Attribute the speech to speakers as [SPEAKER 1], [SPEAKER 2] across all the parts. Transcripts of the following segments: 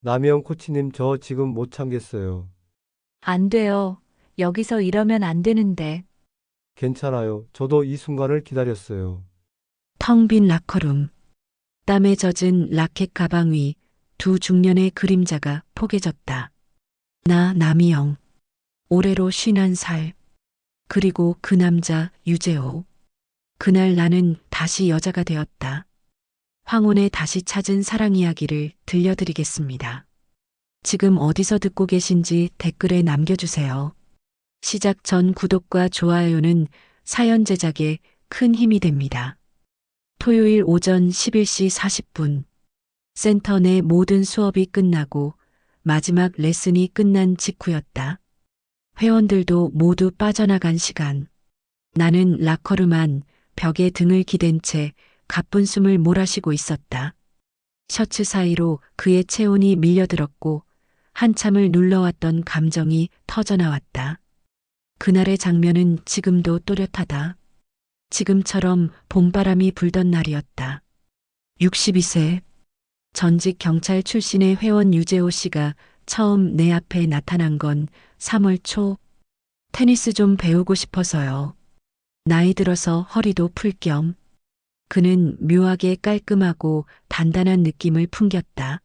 [SPEAKER 1] 남희영 코치님, 저 지금 못 참겠어요.
[SPEAKER 2] 안 돼요. 여기서 이러면 안 되는데.
[SPEAKER 1] 괜찮아요. 저도 이 순간을 기다렸어요.
[SPEAKER 3] 텅 빈 라커룸. 땀에 젖은 라켓 가방 위 두 중년의 그림자가 포개졌다. 나 남희영. 올해로 51살. 그리고 그 남자 유재호. 그날 나는 다시 여자가 되었다. 황혼에 다시 찾은 사랑 이야기를 들려드리겠습니다. 지금 어디서 듣고 계신지 댓글에 남겨주세요. 시작 전 구독과 좋아요는 사연 제작에 큰 힘이 됩니다. 토요일 오전 11시 40분. 센터 내 모든 수업이 끝나고 마지막 레슨이 끝난 직후였다. 회원들도 모두 빠져나간 시간. 나는 라커룸 안 벽에 등을 기댄 채 가쁜 숨을 몰아쉬고 있었다. 셔츠 사이로 그의 체온이 밀려들었고 한참을 눌러왔던 감정이 터져나왔다. 그날의 장면은 지금도 또렷하다. 지금처럼 봄바람이 불던 날이었다. 62세 전직 경찰 출신의 회원 유재호 씨가 처음 내 앞에 나타난 건 3월 초. 테니스 좀 배우고 싶어서요. 나이 들어서 허리도 풀 겸. 그는 묘하게 깔끔하고 단단한 느낌을 풍겼다.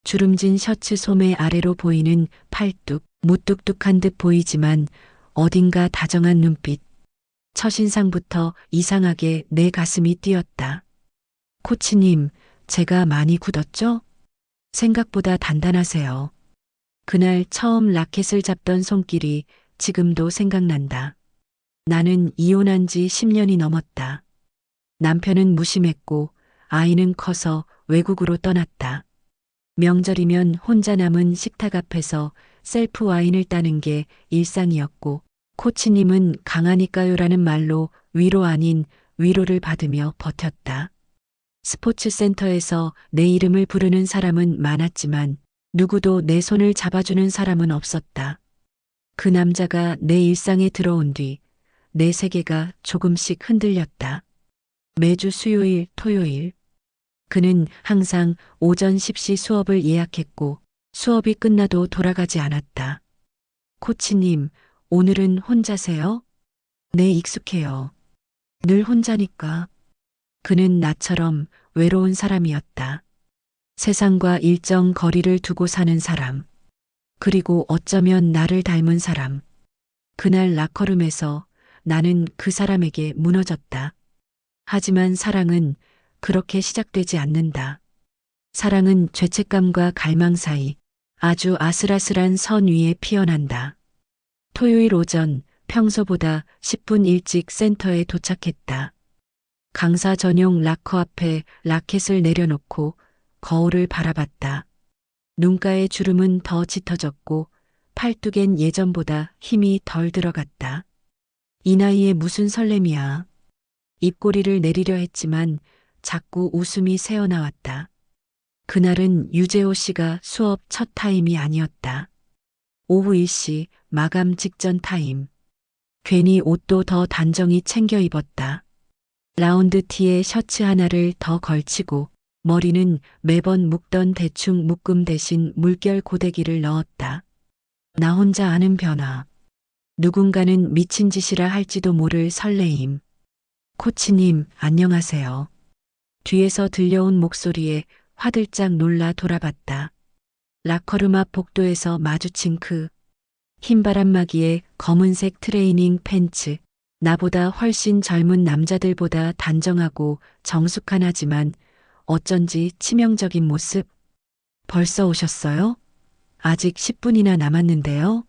[SPEAKER 3] 주름진 셔츠 소매 아래로 보이는 팔뚝, 무뚝뚝한 듯 보이지만 어딘가 다정한 눈빛. 첫인상부터 이상하게 내 가슴이 뛰었다. 코치님, 제가 많이 굳었죠? 생각보다 단단하세요. 그날 처음 라켓을 잡던 손길이 지금도 생각난다. 나는 이혼한 지 10년이 넘었다. 남편은 무심했고 아이는 커서 외국으로 떠났다. 명절이면 혼자 남은 식탁 앞에서 셀프 와인을 따는 게 일상이었고 코치님은 강하니까요라는 말로 위로 아닌 위로를 받으며 버텼다. 스포츠 센터에서 내 이름을 부르는 사람은 많았지만 누구도 내 손을 잡아주는 사람은 없었다. 그 남자가 내 일상에 들어온 뒤 내 세계가 조금씩 흔들렸다. 매주 수요일, 토요일. 그는 항상 오전 10시 수업을 예약했고 수업이 끝나도 돌아가지 않았다. 코치님, 오늘은 혼자세요? 네, 익숙해요. 늘 혼자니까. 그는 나처럼 외로운 사람이었다. 세상과 일정 거리를 두고 사는 사람. 그리고 어쩌면 나를 닮은 사람. 그날 라커룸에서 나는 그 사람에게 무너졌다. 하지만 사랑은 그렇게 시작되지 않는다. 사랑은 죄책감과 갈망 사이 아주 아슬아슬한 선 위에 피어난다. 토요일 오전 평소보다 10분 일찍 센터에 도착했다. 강사 전용 락커 앞에 라켓을 내려놓고 거울을 바라봤다. 눈가의 주름은 더 짙어졌고 팔뚝엔 예전보다 힘이 덜 들어갔다. 이 나이에 무슨 설렘이야. 입꼬리를 내리려 했지만 자꾸 웃음이 새어나왔다. 그날은 유재호 씨가 수업 첫 타임이 아니었다. 오후 1시 마감 직전 타임. 괜히 옷도 더 단정히 챙겨 입었다. 라운드 티에 셔츠 하나를 더 걸치고 머리는 매번 묶던 대충 묶음 대신 물결 고데기를 넣었다. 나 혼자 아는 변화. 누군가는 미친 짓이라 할지도 모를 설레임. 코치님, 안녕하세요. 뒤에서 들려온 목소리에 화들짝 놀라 돌아봤다. 라커룸 앞 복도에서 마주친 그 흰바람막이에 검은색 트레이닝 팬츠. 나보다 훨씬 젊은 남자들보다 단정하고 정숙한 하지만 어쩐지 치명적인 모습. 벌써 오셨어요? 아직 10분이나 남았는데요.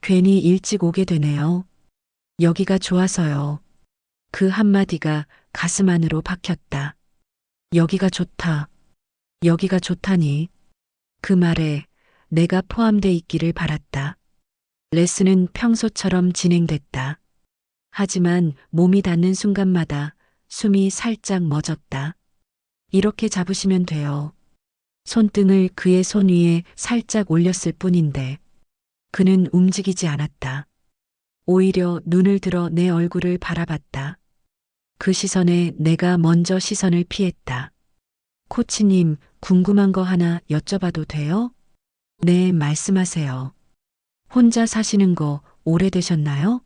[SPEAKER 3] 괜히 일찍 오게 되네요. 여기가 좋아서요. 그 한마디가 가슴 안으로 박혔다. 여기가 좋다. 여기가 좋다니. 그 말에 내가 포함돼 있기를 바랐다. 레슨은 평소처럼 진행됐다. 하지만 몸이 닿는 순간마다 숨이 살짝 멎었다. 이렇게 잡으시면 돼요. 손등을 그의 손 위에 살짝 올렸을 뿐인데 그는 움직이지 않았다. 오히려 눈을 들어 내 얼굴을 바라봤다. 그 시선에 내가 먼저 시선을 피했다. 코치님, 궁금한 거 하나 여쭤봐도 돼요? 네, 말씀하세요. 혼자 사시는 거 오래되셨나요?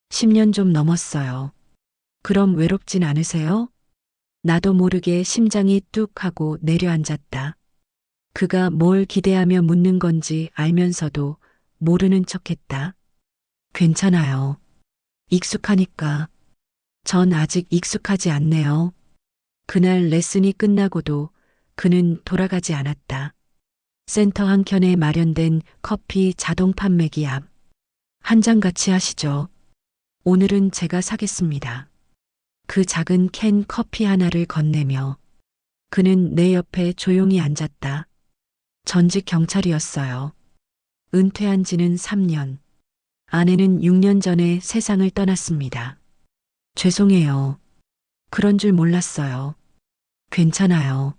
[SPEAKER 3] 10년 좀 넘었어요. 그럼 외롭진 않으세요? 나도 모르게 심장이 뚝 하고 내려앉았다. 그가 뭘 기대하며 묻는 건지 알면서도 모르는 척했다. 괜찮아요. 익숙하니까. 전 아직 익숙하지 않네요. 그날 레슨이 끝나고도 그는 돌아가지 않았다. 센터 한켠에 마련된 커피 자동 판매기 앞. 한 잔 같이 하시죠. 오늘은 제가 사겠습니다. 그 작은 캔 커피 하나를 건네며 그는 내 옆에 조용히 앉았다. 전직 경찰이었어요. 은퇴한 지는 3년. 아내는 6년 전에 세상을 떠났습니다. 죄송해요. 그런 줄 몰랐어요. 괜찮아요.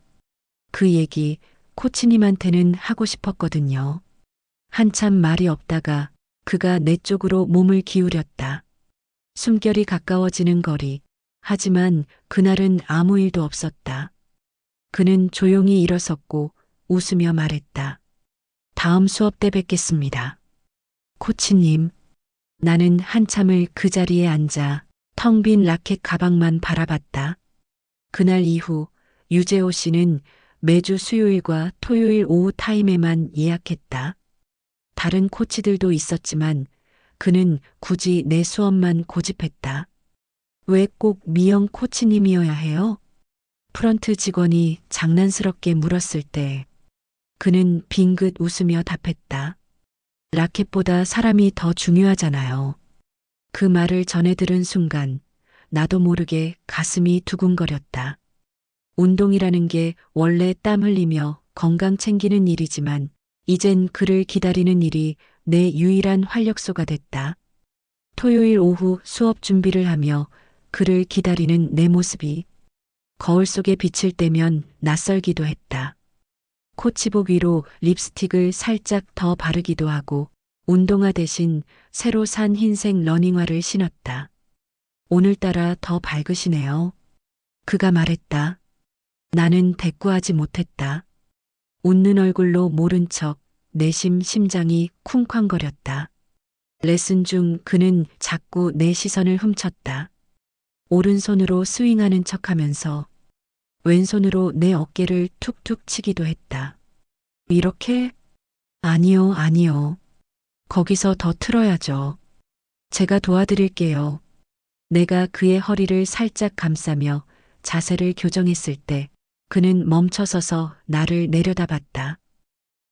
[SPEAKER 3] 그 얘기 코치님한테는 하고 싶었거든요. 한참 말이 없다가 그가 내 쪽으로 몸을 기울였다. 숨결이 가까워지는 거리. 하지만 그날은 아무 일도 없었다. 그는 조용히 일어섰고 웃으며 말했다. 다음 수업 때 뵙겠습니다. 코치님. 나는 한참을 그 자리에 앉아 텅 빈 라켓 가방만 바라봤다. 그날 이후 유재호 씨는 매주 수요일과 토요일 오후 타임에만 예약했다. 다른 코치들도 있었지만 그는 굳이 내 수업만 고집했다. 왜 꼭 미영 코치님이어야 해요? 프런트 직원이 장난스럽게 물었을 때 그는 빙긋 웃으며 답했다. 라켓보다 사람이 더 중요하잖아요. 그 말을 전해 들은 순간 나도 모르게 가슴이 두근거렸다. 운동이라는 게 원래 땀 흘리며 건강 챙기는 일이지만 이젠 그를 기다리는 일이 내 유일한 활력소가 됐다. 토요일 오후 수업 준비를 하며 그를 기다리는 내 모습이 거울 속에 비칠 때면 낯설기도 했다. 코치복 위로 립스틱을 살짝 더 바르기도 하고 운동화 대신 새로 산 흰색 러닝화를 신었다. 오늘따라 더 밝으시네요. 그가 말했다. 나는 대꾸하지 못했다. 웃는 얼굴로 모른 척 내심 심장이 쿵쾅거렸다. 레슨 중 그는 자꾸 내 시선을 훔쳤다. 오른손으로 스윙하는 척하면서 왼손으로 내 어깨를 툭툭 치기도 했다. 이렇게? 아니요, 아니요. 거기서 더 틀어야죠. 제가 도와드릴게요. 내가 그의 허리를 살짝 감싸며 자세를 교정했을 때 그는 멈춰서서 나를 내려다봤다.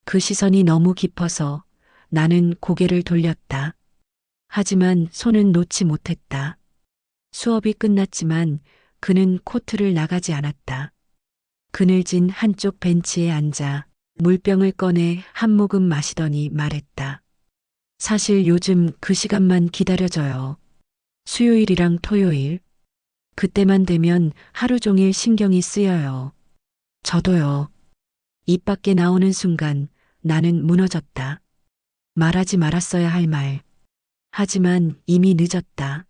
[SPEAKER 3] 그 시선이 너무 깊어서 나는 고개를 돌렸다. 하지만 손은 놓지 못했다. 수업이 끝났지만 그는 코트를 나가지 않았다. 그늘진 한쪽 벤치에 앉아 물병을 꺼내 한 모금 마시더니 말했다. 사실 요즘 그 시간만 기다려져요. 수요일이랑 토요일. 그때만 되면 하루 종일 신경이 쓰여요. 저도요. 입 밖에 나오는 순간 나는 무너졌다. 말하지 말았어야 할 말. 하지만 이미 늦었다.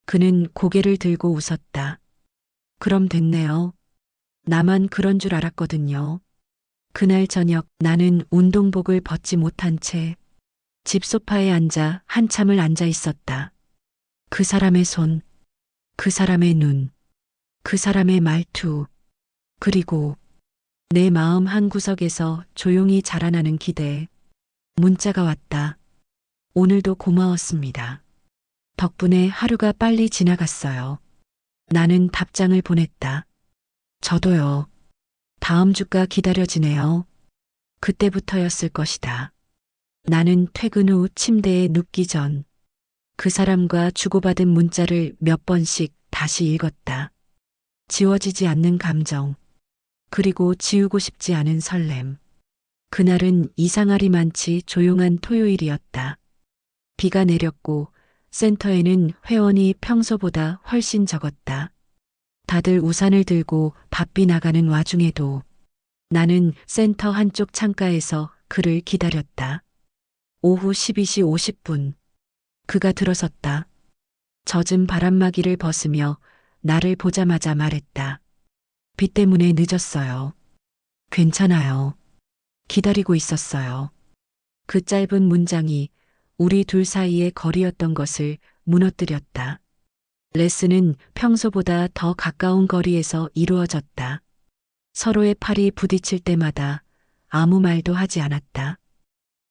[SPEAKER 3] 그는 고개를 들고 웃었다. 그럼 됐네요. 나만 그런 줄 알았거든요. 그날 저녁 나는 운동복을 벗지 못한 채 집 소파에 앉아 한참을 앉아 있었다. 그 사람의 손, 그 사람의 눈, 그 사람의 말투, 그리고 내 마음 한구석에서 조용히 자라나는 기대. 문자가 왔다. 오늘도 고마웠습니다. 덕분에 하루가 빨리 지나갔어요. 나는 답장을 보냈다. 저도요. 다음 주가 기다려지네요. 그때부터였을 것이다. 나는 퇴근 후 침대에 눕기 전 그 사람과 주고받은 문자를 몇 번씩 다시 읽었다. 지워지지 않는 감정, 그리고 지우고 싶지 않은 설렘. 그날은 이상하리만치 조용한 토요일이었다. 비가 내렸고 센터에는 회원이 평소보다 훨씬 적었다. 다들 우산을 들고 바삐 나가는 와중에도 나는 센터 한쪽 창가에서 그를 기다렸다. 오후 12시 50분. 그가 들어섰다. 젖은 바람막이를 벗으며 나를 보자마자 말했다. 비 때문에 늦었어요. 괜찮아요. 기다리고 있었어요. 그 짧은 문장이 우리 둘 사이의 거리였던 것을 무너뜨렸다. 레슨은 평소보다 더 가까운 거리에서 이루어졌다. 서로의 팔이 부딪힐 때마다 아무 말도 하지 않았다.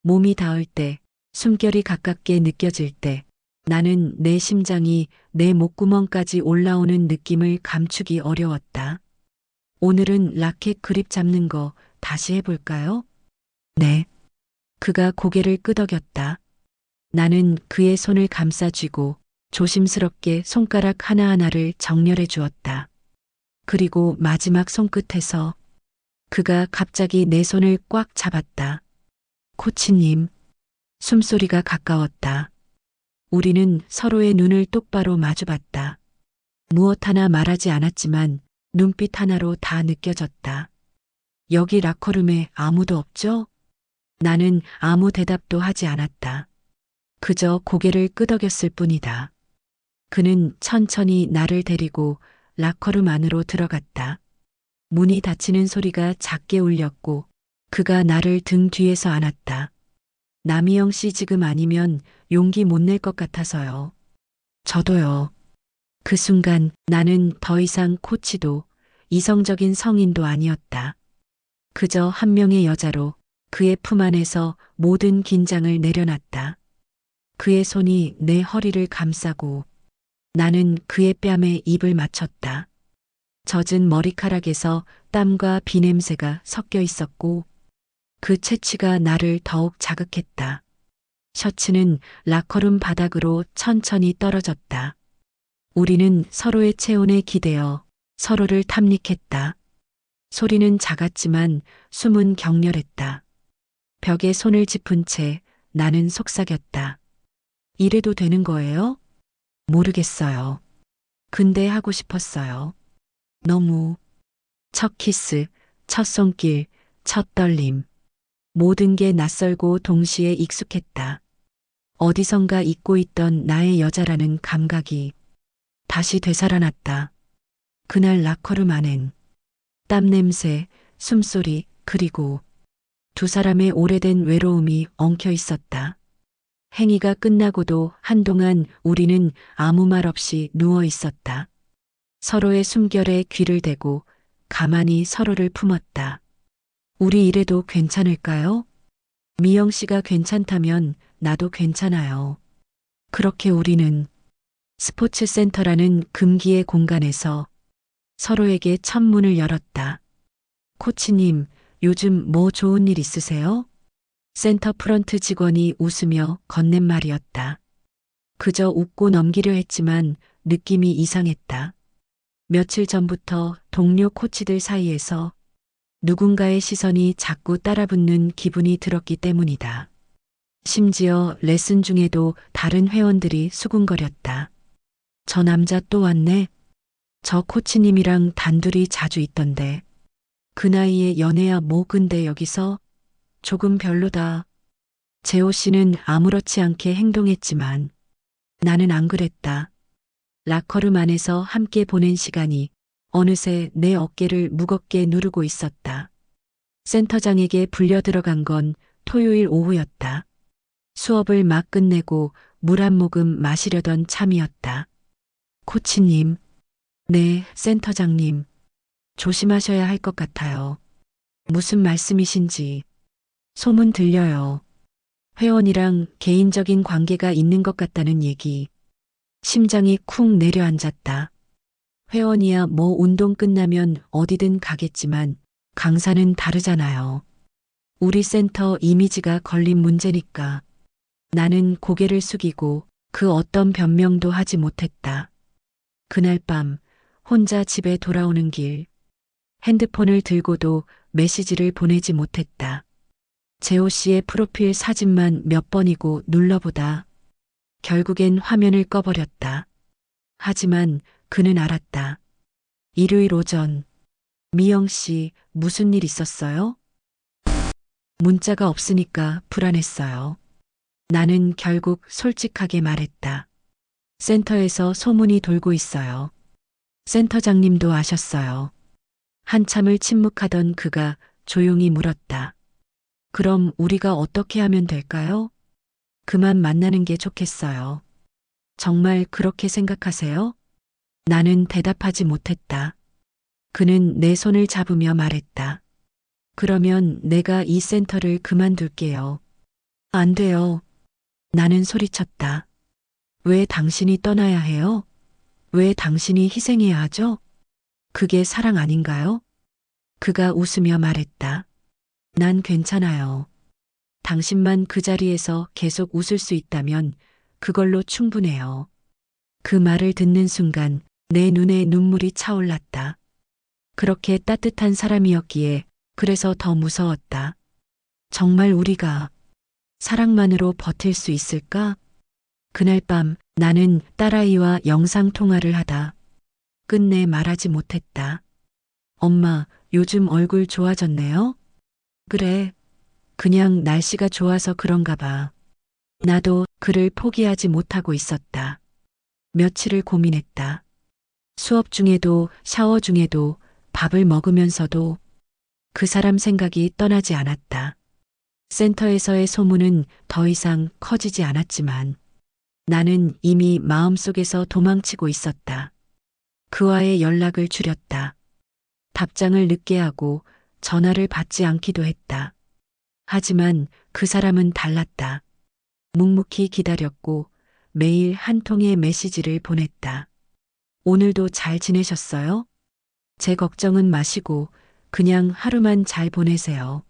[SPEAKER 3] 몸이 닿을 때, 숨결이 가깝게 느껴질 때, 나는 내 심장이 내 목구멍까지 올라오는 느낌을 감추기 어려웠다. 오늘은 라켓 그립 잡는 거 다시 해볼까요? 네. 그가 고개를 끄덕였다. 나는 그의 손을 감싸쥐고 조심스럽게 손가락 하나하나를 정렬해 주었다. 그리고 마지막 손끝에서 그가 갑자기 내 손을 꽉 잡았다. 코치님. 숨소리가 가까웠다. 우리는 서로의 눈을 똑바로 마주봤다. 무엇 하나 말하지 않았지만 눈빛 하나로 다 느껴졌다. 여기 라커룸에 아무도 없죠? 나는 아무 대답도 하지 않았다. 그저 고개를 끄덕였을 뿐이다. 그는 천천히 나를 데리고 라커룸 안으로 들어갔다. 문이 닫히는 소리가 작게 울렸고 그가 나를 등 뒤에서 안았다. 남희영 씨 지금 아니면 용기 못 낼 것 같아서요. 저도요. 그 순간 나는 더 이상 코치도 이성적인 성인도 아니었다. 그저 한 명의 여자로 그의 품 안에서 모든 긴장을 내려놨다. 그의 손이 내 허리를 감싸고 나는 그의 뺨에 입을 맞췄다. 젖은 머리카락에서 땀과 비냄새가 섞여 있었고 그 채취가 나를 더욱 자극했다. 셔츠는 라커룸 바닥으로 천천히 떨어졌다. 우리는 서로의 체온에 기대어 서로를 탐닉했다. 소리는 작았지만 숨은 격렬했다. 벽에 손을 짚은 채 나는 속삭였다. 이래도 되는 거예요? 모르겠어요. 근데 하고 싶었어요. 너무. 첫 키스, 첫 손길, 첫 떨림. 모든 게 낯설고 동시에 익숙했다. 어디선가 잊고 있던 나의 여자라는 감각이 다시 되살아났다. 그날 라커룸 안엔 땀 냄새, 숨소리, 그리고 두 사람의 오래된 외로움이 엉켜 있었다. 행위가 끝나고도 한동안 우리는 아무 말 없이 누워 있었다. 서로의 숨결에 귀를 대고 가만히 서로를 품었다. 우리 이래도 괜찮을까요? 미영 씨가 괜찮다면 나도 괜찮아요. 그렇게 우리는 스포츠 센터라는 금기의 공간에서 서로에게 첫 문을 열었다. 코치님, 요즘 뭐 좋은 일 있으세요? 센터 프런트 직원이 웃으며 건넨 말이었다. 그저 웃고 넘기려 했지만 느낌이 이상했다. 며칠 전부터 동료 코치들 사이에서 누군가의 시선이 자꾸 따라붙는 기분이 들었기 때문이다. 심지어 레슨 중에도 다른 회원들이 수군거렸다. 저 남자 또 왔네. 저 코치님이랑 단둘이 자주 있던데. 그 나이에 연애야 뭐 근데 여기서 조금 별로다. 재호 씨는 아무렇지 않게 행동했지만 나는 안 그랬다. 라커룸 안에서 함께 보낸 시간이 어느새 내 어깨를 무겁게 누르고 있었다. 센터장에게 불려 들어간 건 토요일 오후였다. 수업을 막 끝내고 물 한 모금 마시려던 참이었다. 코치님. 네, 센터장님. 조심하셔야 할 것 같아요. 무슨 말씀이신지. 소문 들려요. 회원이랑 개인적인 관계가 있는 것 같다는 얘기. 심장이 쿵 내려앉았다. 회원이야 뭐 운동 끝나면 어디든 가겠지만 강사는 다르잖아요. 우리 센터 이미지가 걸린 문제니까. 나는 고개를 숙이고 그 어떤 변명도 하지 못했다. 그날 밤 혼자 집에 돌아오는 길. 핸드폰을 들고도 메시지를 보내지 못했다. 재호 씨의 프로필 사진만 몇 번이고 눌러보다 결국엔 화면을 꺼버렸다. 하지만 그는 알았다. 일요일 오전. 미영 씨, 무슨 일 있었어요? 문자가 없으니까 불안했어요. 나는 결국 솔직하게 말했다. 센터에서 소문이 돌고 있어요. 센터장님도 아셨어요. 한참을 침묵하던 그가 조용히 물었다. 그럼 우리가 어떻게 하면 될까요? 그만 만나는 게 좋겠어요. 정말 그렇게 생각하세요? 나는 대답하지 못했다. 그는 내 손을 잡으며 말했다. 그러면 내가 이 센터를 그만둘게요. 안 돼요. 나는 소리쳤다. 왜 당신이 떠나야 해요? 왜 당신이 희생해야 하죠? 그게 사랑 아닌가요? 그가 웃으며 말했다. 난 괜찮아요. 당신만 그 자리에서 계속 웃을 수 있다면 그걸로 충분해요. 그 말을 듣는 순간 내 눈에 눈물이 차올랐다. 그렇게 따뜻한 사람이었기에 그래서 더 무서웠다. 정말 우리가 사랑만으로 버틸 수 있을까? 그날 밤 나는 딸아이와 영상 통화를 하다 끝내 말하지 못했다. 엄마, 요즘 얼굴 좋아졌네요? 그래. 그냥 날씨가 좋아서 그런가 봐. 나도 그를 포기하지 못하고 있었다. 며칠을 고민했다. 수업 중에도 샤워 중에도 밥을 먹으면서도 그 사람 생각이 떠나지 않았다. 센터에서의 소문은 더 이상 커지지 않았지만 나는 이미 마음속에서 도망치고 있었다. 그와의 연락을 줄였다. 답장을 늦게 하고 전화를 받지 않기도 했다. 하지만 그 사람은 달랐다. 묵묵히 기다렸고 매일 한 통의 메시지를 보냈다. 오늘도 잘 지내셨어요? 제 걱정은 마시고 그냥 하루만 잘 보내세요.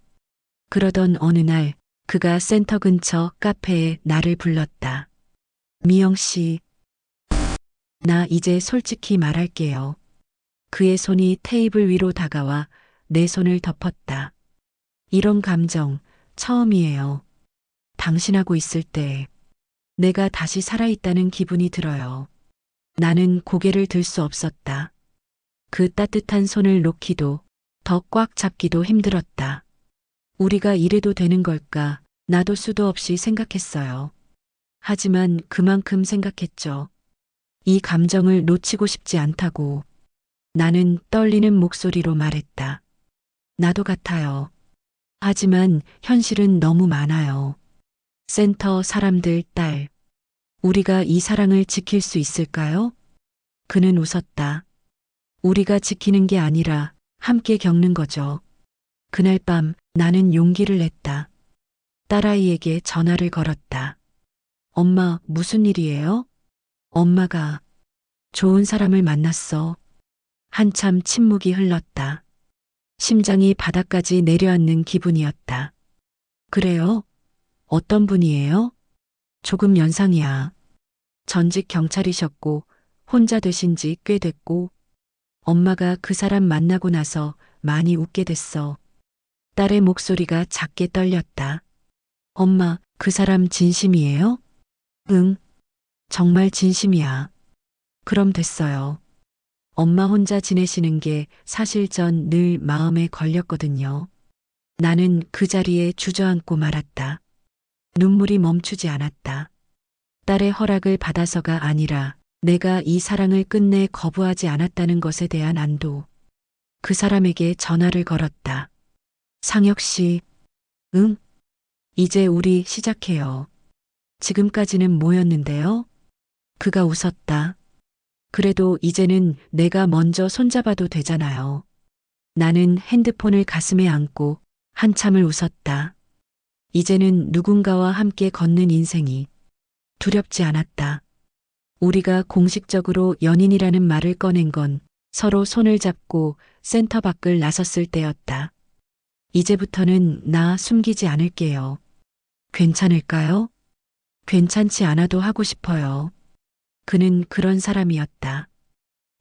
[SPEAKER 3] 그러던 어느 날 그가 센터 근처 카페에 나를 불렀다. 미영 씨, 나 이제 솔직히 말할게요. 그의 손이 테이블 위로 다가와 내 손을 덮었다. 이런 감정 처음이에요. 당신하고 있을 때 내가 다시 살아있다는 기분이 들어요. 나는 고개를 들 수 없었다. 그 따뜻한 손을 놓기도 더 꽉 잡기도 힘들었다. 우리가 이래도 되는 걸까 나도 수도 없이 생각했어요. 하지만 그만큼 생각했죠. 이 감정을 놓치고 싶지 않다고. 나는 떨리는 목소리로 말했다. 나도 같아요. 하지만 현실은 너무 많아요. 센터 사람들 딸. 우리가 이 사랑을 지킬 수 있을까요? 그는 웃었다. 우리가 지키는 게 아니라 함께 겪는 거죠. 그날 밤 나는 용기를 냈다. 딸아이에게 전화를 걸었다. 엄마, 무슨 일이에요? 엄마가 좋은 사람을 만났어. 한참 침묵이 흘렀다. 심장이 바닥까지 내려앉는 기분이었다. 그래요? 어떤 분이에요? 조금 연상이야. 전직 경찰이셨고 혼자 되신 지 꽤 됐고 엄마가 그 사람 만나고 나서 많이 웃게 됐어. 딸의 목소리가 작게 떨렸다. 엄마, 그 사람 진심이에요? 응, 정말 진심이야. 그럼 됐어요. 엄마 혼자 지내시는 게 사실 전 늘 마음에 걸렸거든요. 나는 그 자리에 주저앉고 말았다. 눈물이 멈추지 않았다. 딸의 허락을 받아서가 아니라 내가 이 사랑을 끝내 거부하지 않았다는 것에 대한 안도. 그 사람에게 전화를 걸었다. 상혁 씨, 응? 이제 우리 시작해요. 지금까지는 뭐였는데요? 그가 웃었다. 그래도 이제는 내가 먼저 손잡아도 되잖아요. 나는 핸드폰을 가슴에 안고 한참을 웃었다. 이제는 누군가와 함께 걷는 인생이 두렵지 않았다. 우리가 공식적으로 연인이라는 말을 꺼낸 건 서로 손을 잡고 센터 밖을 나섰을 때였다. 이제부터는 나 숨기지 않을게요. 괜찮을까요? 괜찮지 않아도 하고 싶어요. 그는 그런 사람이었다.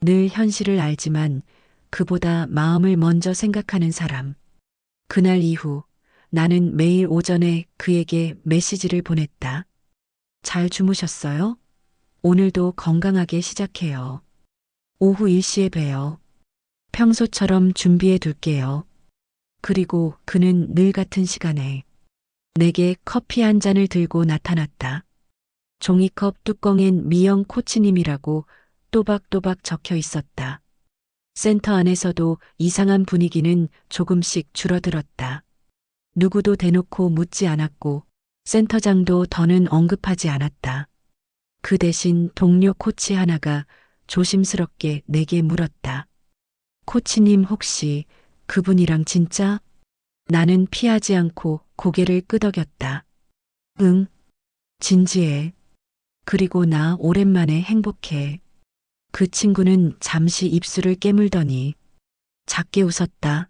[SPEAKER 3] 늘 현실을 알지만 그보다 마음을 먼저 생각하는 사람. 그날 이후 나는 매일 오전에 그에게 메시지를 보냈다. 잘 주무셨어요? 오늘도 건강하게 시작해요. 오후 일시에 봬요. 평소처럼 준비해 둘게요. 그리고 그는 늘 같은 시간에 내게 커피 한 잔을 들고 나타났다. 종이컵 뚜껑엔 미영 코치님이라고 또박또박 적혀 있었다. 센터 안에서도 이상한 분위기는 조금씩 줄어들었다. 누구도 대놓고 묻지 않았고 센터장도 더는 언급하지 않았다. 그 대신 동료 코치 하나가 조심스럽게 내게 물었다. 코치님 혹시 그분이랑 진짜? 나는 피하지 않고 고개를 끄덕였다. 응, 진지해. 그리고 나 오랜만에 행복해. 그 친구는 잠시 입술을 깨물더니 작게 웃었다.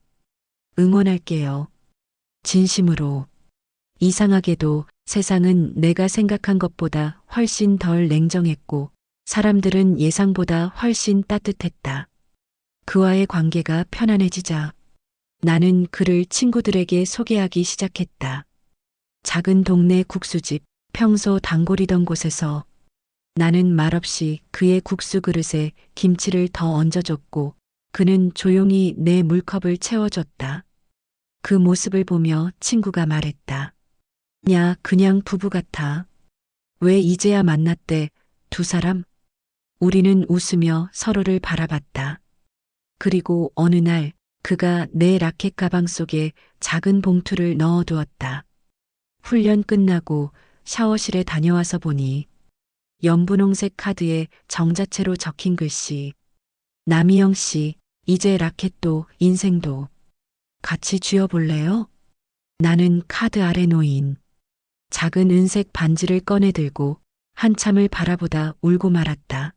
[SPEAKER 3] 응원할게요. 진심으로. 이상하게도 세상은 내가 생각한 것보다 훨씬 덜 냉정했고 사람들은 예상보다 훨씬 따뜻했다. 그와의 관계가 편안해지자 나는 그를 친구들에게 소개하기 시작했다. 작은 동네 국수집, 평소 단골이던 곳에서 나는 말없이 그의 국수 그릇에 김치를 더 얹어줬고 그는 조용히 내 물컵을 채워줬다. 그 모습을 보며 친구가 말했다. 야, 그냥 부부 같아. 왜 이제야 만났대, 두 사람? 우리는 웃으며 서로를 바라봤다. 그리고 어느 날 그가 내 라켓 가방 속에 작은 봉투를 넣어두었다. 훈련 끝나고 샤워실에 다녀와서 보니 연분홍색 카드에 정자체로 적힌 글씨. 남희영 씨, 이제 라켓도 인생도 같이 쥐어볼래요? 나는 카드 아래 놓인 작은 은색 반지를 꺼내 들고 한참을 바라보다 울고 말았다.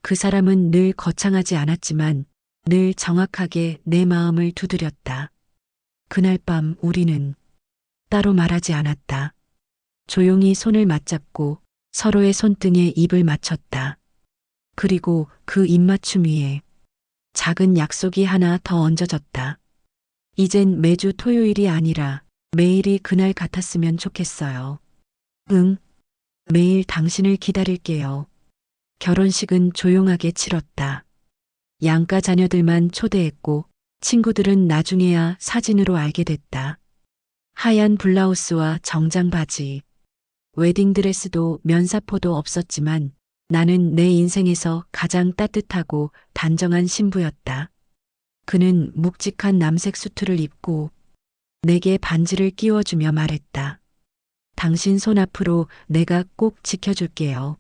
[SPEAKER 3] 그 사람은 늘 거창하지 않았지만 늘 정확하게 내 마음을 두드렸다. 그날 밤 우리는 따로 말하지 않았다. 조용히 손을 맞잡고 서로의 손등에 입을 맞췄다. 그리고 그 입맞춤 위에 작은 약속이 하나 더 얹어졌다. 이젠 매주 토요일이 아니라 매일이 그날 같았으면 좋겠어요. 응, 매일 당신을 기다릴게요. 결혼식은 조용하게 치렀다. 양가 자녀들만 초대했고 친구들은 나중에야 사진으로 알게 됐다. 하얀 블라우스와 정장 바지, 웨딩드레스도 면사포도 없었지만 나는 내 인생에서 가장 따뜻하고 단정한 신부였다. 그는 묵직한 남색 수트를 입고 내게 반지를 끼워주며 말했다. 당신 손 앞으로 내가 꼭 지켜줄게요.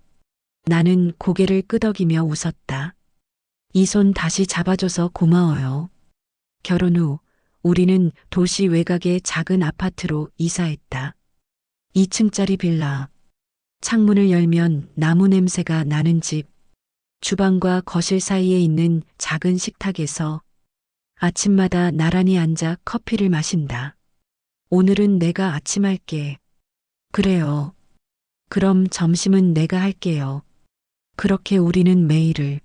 [SPEAKER 3] 나는 고개를 끄덕이며 웃었다. 이 손 다시 잡아줘서 고마워요. 결혼 후 우리는 도시 외곽의 작은 아파트로 이사했다. 2층짜리 빌라. 창문을 열면 나무 냄새가 나는 집. 주방과 거실 사이에 있는 작은 식탁에서 아침마다 나란히 앉아 커피를 마신다. 오늘은 내가 아침할게. 그래요. 그럼 점심은 내가 할게요. 그렇게 우리는 매일을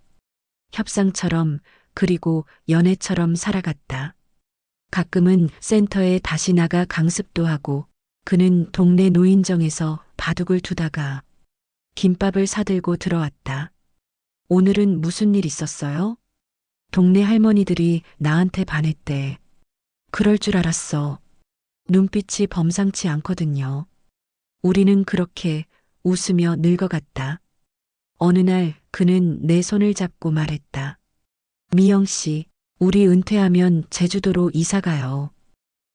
[SPEAKER 3] 협상처럼 그리고 연애처럼 살아갔다. 가끔은 센터에 다시 나가 강습도 하고 그는 동네 노인정에서 바둑을 두다가 김밥을 사들고 들어왔다. 오늘은 무슨 일 있었어요? 동네 할머니들이 나한테 반했대. 그럴 줄 알았어. 눈빛이 범상치 않거든요. 우리는 그렇게 웃으며 늙어갔다. 어느 날 그는 내 손을 잡고 말했다. 미영 씨, 우리 은퇴하면 제주도로 이사 가요.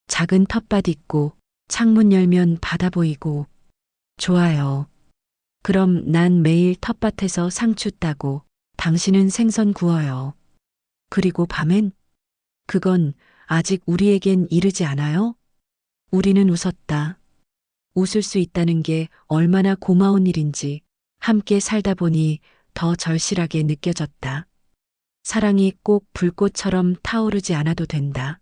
[SPEAKER 3] 작은 텃밭 있고 창문 열면 바다 보이고. 좋아요. 그럼 난 매일 텃밭에서 상추 따고 당신은 생선 구워요. 그리고 밤엔? 그건 아직 우리에겐 이르지 않아요? 우리는 웃었다. 웃을 수 있다는 게 얼마나 고마운 일인지 함께 살다 보니 더 절실하게 느껴졌다. 사랑이 꼭 불꽃처럼 타오르지 않아도 된다.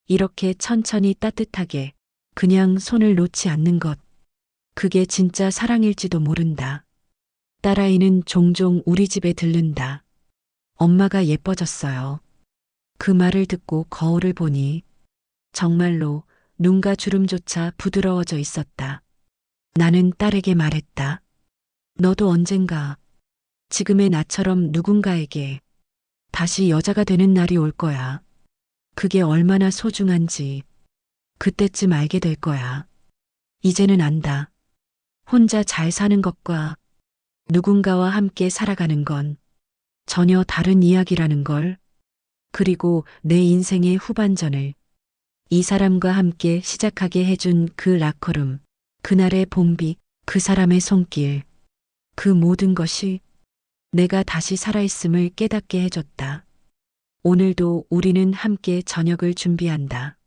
[SPEAKER 3] 이렇게 천천히 따뜻하게 그냥 손을 놓지 않는 것. 그게 진짜 사랑일지도 모른다. 딸아이는 종종 우리 집에 들른다. 엄마가 예뻐졌어요. 그 말을 듣고 거울을 보니 정말로 눈과 주름조차 부드러워져 있었다. 나는 딸에게 말했다. 너도 언젠가 지금의 나처럼 누군가에게 다시 여자가 되는 날이 올 거야. 그게 얼마나 소중한지 그때쯤 알게 될 거야. 이제는 안다. 혼자 잘 사는 것과 누군가와 함께 살아가는 건 전혀 다른 이야기라는 걸. 그리고 내 인생의 후반전을 이 사람과 함께 시작하게 해준 그 라커룸, 그날의 봄비, 그 사람의 손길, 그 모든 것이 내가 다시 살아있음을 깨닫게 해줬다. 오늘도 우리는 함께 저녁을 준비한다.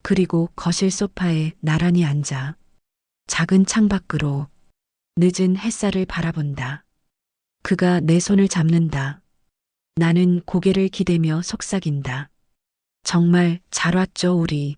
[SPEAKER 3] 그리고 거실 소파에 나란히 앉아 작은 창밖으로 늦은 햇살을 바라본다. 그가 내 손을 잡는다. 나는 고개를 기대며 속삭인다. 정말 잘 왔죠, 우리.